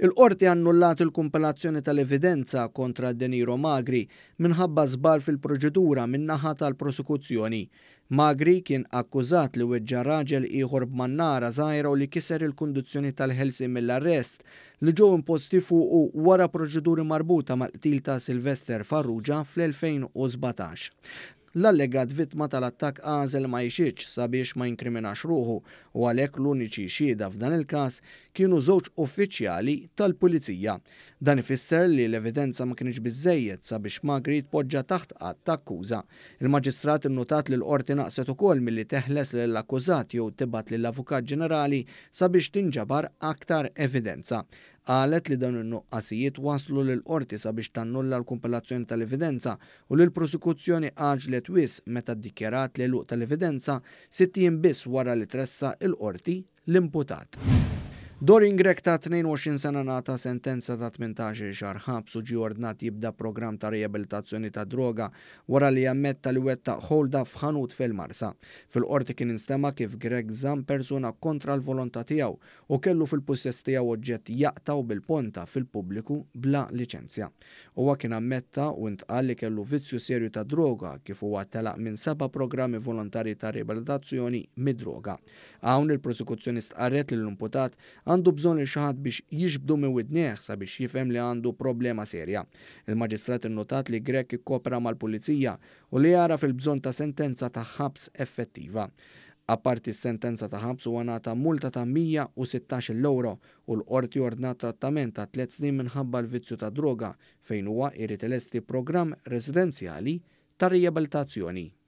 Il-qorti annullat il-kumpilazzjoni tal-evidenza kontra Deniro Magri minħabba żball fil-proċedura min-naħa tal-prosekuzzjoni. Magri kien akkużat li weġġa raġel ieħor b'mannara żgħira u li kiser il-kundizzjoni tal-ħelsien mill-arrest li ġew imposti fuqu wara proċeduri marbuta mal-qtil ta' Silvester Farrugia fl-2017. L-allegat vittma tal-attakk għażel ma jxieċ sabiex ma jinkriminax ruħu u għalhekk l-uniċi xhieda f'dan il-każ kienu żewġ uffiċjali tal-pulizija. Dan ifisser li l-evidenza ma kienx biżżejjed sabiex Magri tpoġġa taħt qatt ta' akkuża. Il-maġistrat innotat li l-qorti naqset ukoll milli teħles lill-akkużat jew tibgħat lill-Avukat Ġenerali sabiex tinġabar aktar evidenza. Qalet li dawn in-nuqqasijiet waslu lill-qorti sabiex tannulla l-kumpilazzjoni tal-evidenza u li l-prosekuzzjoni għaġlet wisq meta ddikjarat li l-luq tal-evidenza 60 biss wara li tressa l-qorti l-imputat. Dorin Grek ta' 22 sena nata sentenza ta' 18 xahar ħabs u ġie ordnat jibda programm ta' riabilitazzjoni ta' droga wara li jammetta li wettaq ħolda f'ħanut fil-Marsa. Fil-qorti kien instema kif Grek żamm persuna kontra l-volontà tiegħu u kellu fil-possess tiegħu oġġett jaqtaw bil-ponta fil-pubbliku bla liċenzja. Huwa kien ammetta u ntqal li kellu vizzju serju ta' droga kif huwa telaq minn 7 programmi volontarji ta' riabilitazzjoni mid-droga. Hawn il-prosekuzzjoni stqarret li l-imputat għandu bżonn li xi ħadd biex jiġbdu minn widnieh sabiex jifhem li għandu problema serja. Il-maġistrat innotat li Grek ikkopera mal-pulizija u li jara fil-bżonn ta' sentenza ta' ħabs effettiva. Apparti s-sentenza ta' ħabs huwa ngħata multa ta' 116 euro u l-qorti ordnat trattament ta' 3 snin minħabba l-vizzju ta' droga fejn huwa jrid ilesti programm residenzjali ta' riabilitazzjoni.